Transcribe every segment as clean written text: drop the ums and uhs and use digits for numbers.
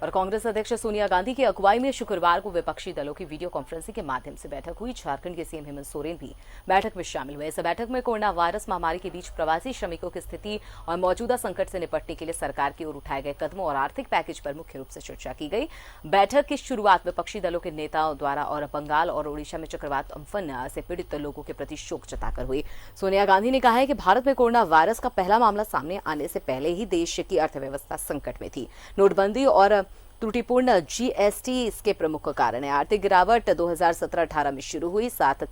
और कांग्रेस अध्यक्ष सोनिया गांधी की अगुवाई में शुक्रवार को विपक्षी दलों की वीडियो कॉन्फ्रेंसिंग के माध्यम से बैठक हुई। झारखंड के सीएम हेमंत सोरेन भी बैठक में शामिल हुए। इस बैठक में कोरोना वायरस महामारी के बीच प्रवासी श्रमिकों की स्थिति और मौजूदा संकट से निपटने के लिए सरकार की ओर उठाए गए कदमों और आर्थिक पैकेज पर मुख्य रूप से चर्चा की गई। बैठक की शुरुआत विपक्षी दलों के नेताओं द्वारा और बंगाल और ओडिशा में चक्रवात अम्फन से पीड़ित लोगों के प्रति शोक जताकर हुई। सोनिया गांधी ने कहा है कि भारत में कोरोना वायरस का पहला मामला सामने आने से पहले ही देश की अर्थव्यवस्था संकट में थी। नोटबंदी और त्रुटिपूर्ण जीएसटी इसके प्रमुख कारण है। आर्थिक गिरावट 2017-18 में शुरू हुई। 7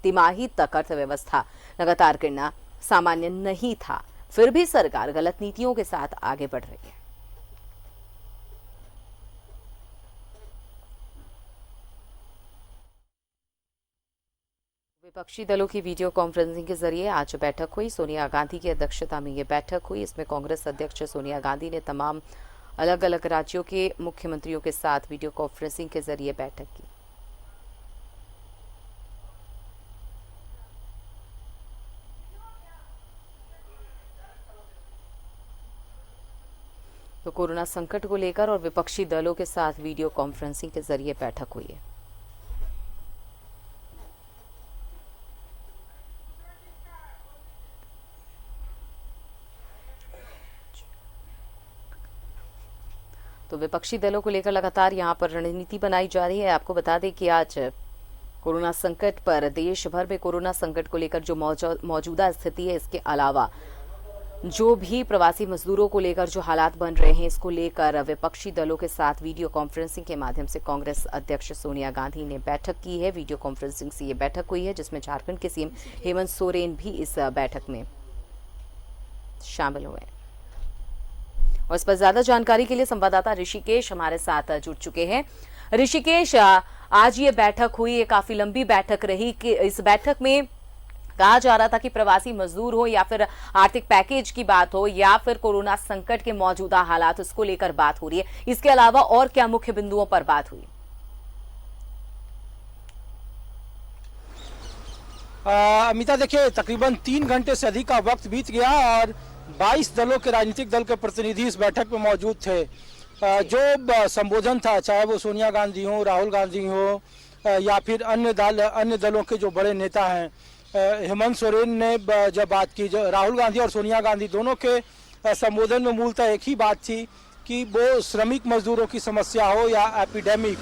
तिमाही तक अर्थव्यवस्था लगातार गिरना सामान्य नहीं था, फिर भी सरकार गलत नीतियों के साथ आगे बढ़ रही है। विपक्षी दलों की वीडियो कॉन्फ्रेंसिंग के जरिए आज बैठक हुई। सोनिया गांधी की अध्यक्षता में ये बैठक हुई। इसमें कांग्रेस अध्यक्ष सोनिया गांधी ने तमाम अलग अलग राज्यों के मुख्यमंत्रियों के साथ वीडियो कॉन्फ्रेंसिंग के जरिए बैठक की। तो कोरोना संकट को लेकर और विपक्षी दलों के साथ वीडियो कॉन्फ्रेंसिंग के जरिए बैठक हुई है। तो विपक्षी दलों को लेकर लगातार यहां पर रणनीति बनाई जा रही है। आपको बता दें कि आज कोरोना संकट पर देश भर में कोरोना संकट को लेकर जो मौजूदा स्थिति है, इसके अलावा जो भी प्रवासी मजदूरों को लेकर जो हालात बन रहे हैं, इसको लेकर विपक्षी दलों के साथ वीडियो कॉन्फ्रेंसिंग के माध्यम से कांग्रेस अध्यक्ष सोनिया गांधी ने बैठक की है। वीडियो कॉन्फ्रेंसिंग से ये बैठक हुई है, जिसमें झारखंड के सीएम हेमंत सोरेन भी इस बैठक में शामिल हुए। और इस पर ज्यादा जानकारी के लिए संवाददाता ऋषिकेश हमारे साथ जुड़ चुके हैं। ऋषिकेश, आज ये बैठक हुई, ये काफी लंबी बैठक रही कि इस बैठक में कहा जा रहा था कि प्रवासी मजदूर हो या फिर आर्थिक पैकेज की बात हो या फिर कोरोना संकट के मौजूदा हालात, उसको लेकर बात हो रही है। इसके अलावा और क्या मुख्य बिंदुओं पर बात हुई? अमिता, देखिए, तकरीबन 3 घंटे से अधिक का वक्त बीत गया और 22 दलों के राजनीतिक दल के प्रतिनिधि इस बैठक में मौजूद थे। जो संबोधन था, चाहे वो सोनिया गांधी हो, राहुल गांधी हो या फिर अन्य दलों के जो बड़े नेता हैं, हेमंत सोरेन ने जब बात की, जो राहुल गांधी और सोनिया गांधी दोनों के संबोधन में मूलतः एक ही बात थी कि वो श्रमिक मजदूरों की समस्या हो या एपिडेमिक,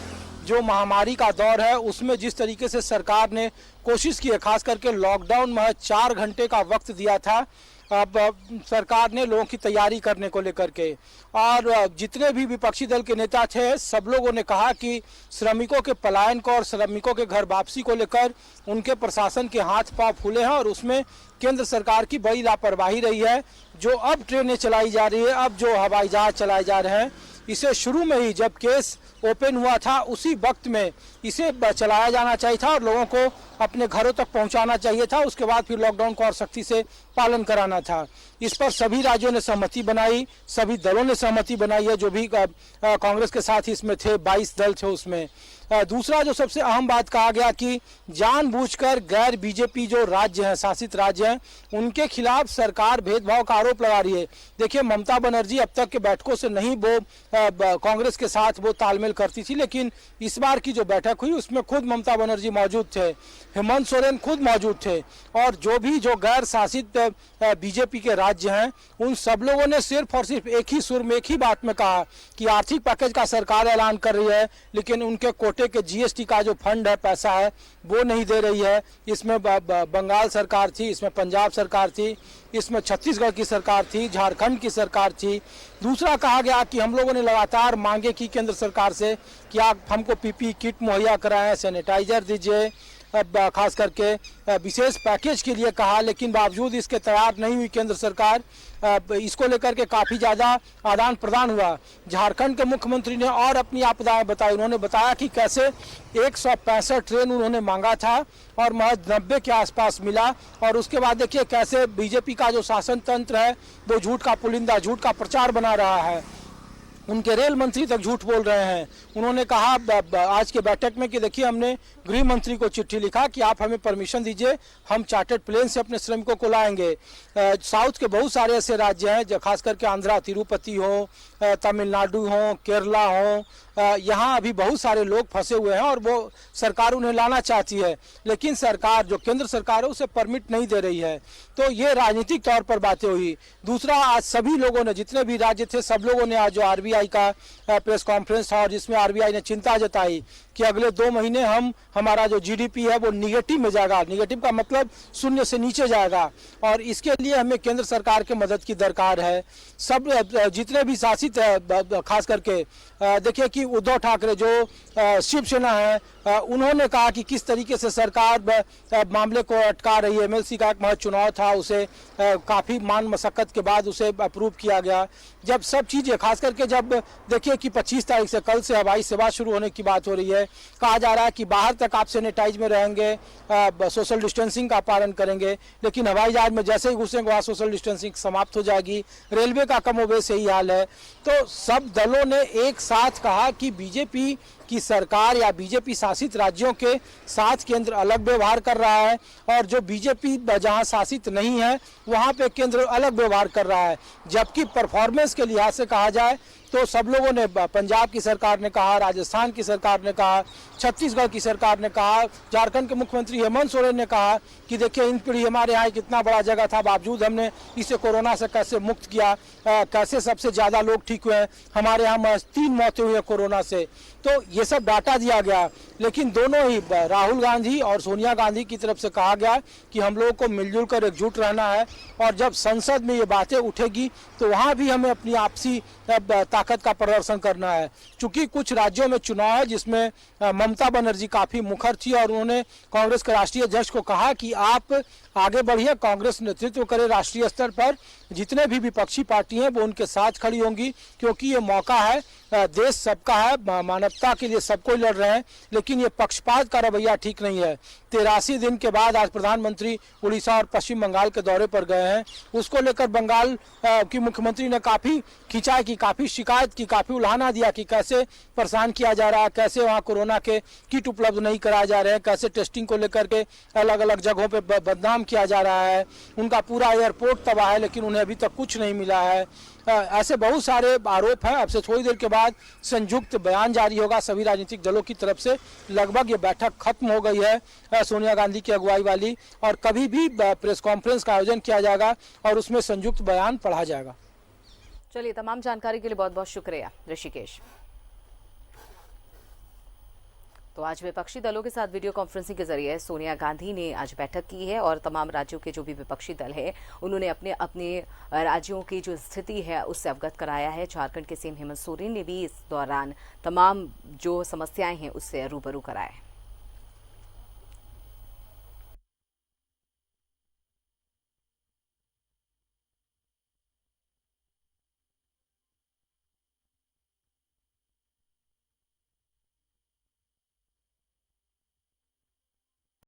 जो महामारी का दौर है, उसमें जिस तरीके से सरकार ने कोशिश की है, खास करके लॉकडाउन में 4 घंटे का वक्त दिया था अब सरकार ने लोगों की तैयारी करने को लेकर के, और जितने भी विपक्षी दल के नेता थे, सब लोगों ने कहा कि श्रमिकों के पलायन को और श्रमिकों के घर वापसी को लेकर उनके प्रशासन के हाथ पांव फूले हैं और उसमें केंद्र सरकार की बड़ी लापरवाही रही है। जो अब ट्रेनें चलाई जा रही है, अब जो हवाई जहाज चलाए जा रहे हैं, इसे शुरू में ही जब केस ओपन हुआ था उसी वक्त में इसे चलाया जाना चाहिए था और लोगों को अपने घरों तक पहुंचाना चाहिए था। उसके बाद फिर लॉकडाउन को और सख्ती से पालन कराना था। इस पर सभी राज्यों ने सहमति बनाई, सभी दलों ने सहमति बनाई है, जो भी कांग्रेस के साथ ही इसमें थे, 22 दल थे उसमें। दूसरा जो सबसे अहम बात कहा गया कि जानबूझकर गैर बीजेपी जो राज्य हैं, शासित राज्य हैं, उनके खिलाफ सरकार भेदभाव का आरोप लगा रही है। देखिए, ममता बनर्जी अब तक के बैठकों से नहीं वो कांग्रेस के साथ वो तालमेल करती थी, लेकिन इस बार की जो बैठक हुई उसमें खुद ममता बनर्जी मौजूद थे, हेमंत सोरेन खुद मौजूद थे और जो गैर शासित बीजेपी के राज्य हैं, उन सब लोगों ने सिर्फ और सिर्फ एक ही सुर में, एक ही बात में कहा कि आर्थिक पैकेज का सरकार ऐलान कर रही है, लेकिन उनके कोटे के जीएसटी का जो फंड है, पैसा है, वो नहीं दे रही है। इसमें बंगाल सरकार थी, इसमें पंजाब सरकार थी, इसमें छत्तीसगढ़ की सरकार थी, झारखंड की सरकार थी। दूसरा कहा गया कि हम लोगों ने लगातार मांगे की केंद्र सरकार से कि आप हमको पीपीई किट मुहैया कराएं, सैनिटाइजर दीजिए, खास करके विशेष पैकेज के लिए कहा, लेकिन बावजूद इसके तैयार नहीं हुई केंद्र सरकार। इसको लेकर के काफ़ी ज़्यादा आदान प्रदान हुआ। झारखंड के मुख्यमंत्री ने और अपनी आपदाएं बताई। उन्होंने बताया कि कैसे 165 ट्रेन उन्होंने मांगा था और महज 90 के आसपास मिला, और उसके बाद देखिए कैसे बीजेपी का जो शासन तंत्र है वो झूठ का पुलिंदा, झूठ का प्रचार बना रहा है। उनके रेल मंत्री तक झूठ बोल रहे हैं। उन्होंने कहा आज के बैठक में कि देखिए, हमने गृह मंत्री को चिट्ठी लिखा कि आप हमें परमिशन दीजिए, हम चार्टर्ड प्लेन से अपने श्रमिकों को लाएंगे। साउथ के बहुत सारे ऐसे राज्य हैं, जो खास करके आंध्रा, तिरुपति हो, तमिलनाडु हो, केरला हो, यहाँ अभी बहुत सारे लोग फंसे हुए हैं और वो सरकार उन्हें लाना चाहती है, लेकिन सरकार, जो केंद्र सरकार है, उसे परमिट नहीं दे रही है। तो ये राजनीतिक तौर पर बातें हुई। दूसरा, आज सभी लोगों ने, जितने भी राज्य थे, सब लोगों ने आज जो आरबीआई का प्रेस कॉन्फ्रेंस था और जिसमें आरबीआई ने चिंता जताई कि अगले 2 महीने हमारा जो जीडीपी है वो निगेटिव में जाएगा। निगेटिव का मतलब शून्य से नीचे जाएगा और इसके लिए हमें केंद्र सरकार की मदद की दरकार है। सब जितने भी शासित है, खास करके देखिए कि उद्धव ठाकरे जो शिवसेना है, उन्होंने कहा कि किस तरीके से सरकार मामले को अटका रही है। एमएलसी का एक महत्व चुनाव था, उसे काफ़ी मान मशक्कत के बाद उसे अप्रूव किया गया। जब सब चीज़ें, खास करके जब देखिए कि 25 तारीख से, कल से हवाई सेवा शुरू होने की बात हो रही है, कहा जा रहा है कि बाहर तक आप सैनिटाइज में रहेंगे, सोशल डिस्टेंसिंग का पालन करेंगे, लेकिन हवाई जहाज में जैसे ही घुसेंगे वहाँ सोशल डिस्टेंसिंग समाप्त हो जाएगी। रेलवे का कमोबेश यही हाल है। तो सब दलों ने एक साथ कहा कि बीजेपी की सरकार या बीजेपी शासित राज्यों के साथ केंद्र अलग व्यवहार कर रहा है और जो बीजेपी जहां शासित नहीं है वहां पे केंद्र अलग व्यवहार कर रहा है। जबकि परफॉर्मेंस के लिहाज से कहा जाए तो सब लोगों ने, पंजाब की सरकार ने कहा, राजस्थान की सरकार ने कहा, छत्तीसगढ़ की सरकार ने कहा, झारखंड के मुख्यमंत्री हेमंत सोरेन ने कहा कि देखिए, इन पीढ़ी हमारे यहाँ कितना बड़ा जगह था, बावजूद हमने इसे कोरोना से कैसे मुक्त किया, कैसे सबसे ज़्यादा लोग ठीक हुए हैं, हमारे यहाँ 3 मौतें हुई हैं कोरोना से। तो ये सब डाटा दिया गया, लेकिन दोनों ही राहुल गांधी और सोनिया गांधी की तरफ से कहा गया कि हम लोगों को मिलजुल कर एकजुट रहना है और जब संसद में ये बातें उठेगी तो वहाँ भी हमें अपनी आपसी ताकत का प्रदर्शन करना है। चूंकि कुछ राज्यों में चुनाव है जिसमें ममता बनर्जी काफ़ी मुखर थी और उन्होंने कांग्रेस के राष्ट्रीय अध्यक्ष को कहा कि आप आगे बढ़िए, कांग्रेस नेतृत्व करे राष्ट्रीय स्तर पर, जितने भी विपक्षी पार्टी हैं वो उनके साथ खड़ी होंगी, क्योंकि ये मौका है, देश सबका है, मानवता के लिए सबको लड़ रहे हैं, लेकिन ये पक्षपात का रवैया ठीक नहीं है। 83 दिन के बाद आज प्रधानमंत्री उड़ीसा और पश्चिम बंगाल के दौरे पर गए हैं। उसको लेकर बंगाल की मुख्यमंत्री ने काफ़ी खिंचाई की, काफ़ी शिकायत की, काफ़ी उल्हाना दिया कि कैसे परेशान किया जा रहा है, कैसे वहाँ कोरोना के किट उपलब्ध नहीं कराए जा रहे हैं, कैसे टेस्टिंग को लेकर के अलग अलग जगहों पर बदनाम किया जा रहा है। उनका पूरा एयरपोर्ट तबाह है, लेकिन उन्हें अभी तक कुछ नहीं मिला है। ऐसे बहुत सारे आरोप हैं। अब से थोड़ी देर के बाद संयुक्त बयान जारी होगा सभी राजनीतिक दलों की तरफ से। लगभग ये बैठक खत्म हो गई है सोनिया गांधी की अगुवाई वाली, और कभी भी प्रेस कॉन्फ्रेंस का आयोजन किया जाएगा और उसमें संयुक्त बयान पढ़ा जाएगा। चलिए, तमाम जानकारी के लिए बहुत बहुत शुक्रिया ऋषिकेश। तो आज विपक्षी दलों के साथ वीडियो कॉन्फ्रेंसिंग के जरिए सोनिया गांधी ने आज बैठक की है और तमाम राज्यों के जो भी विपक्षी दल है उन्होंने अपने अपने राज्यों की जो स्थिति है उससे अवगत कराया है। झारखंड के सीएम हेमंत सोरेन ने भी इस दौरान तमाम जो समस्याएं हैं उससे रूबरू कराया है।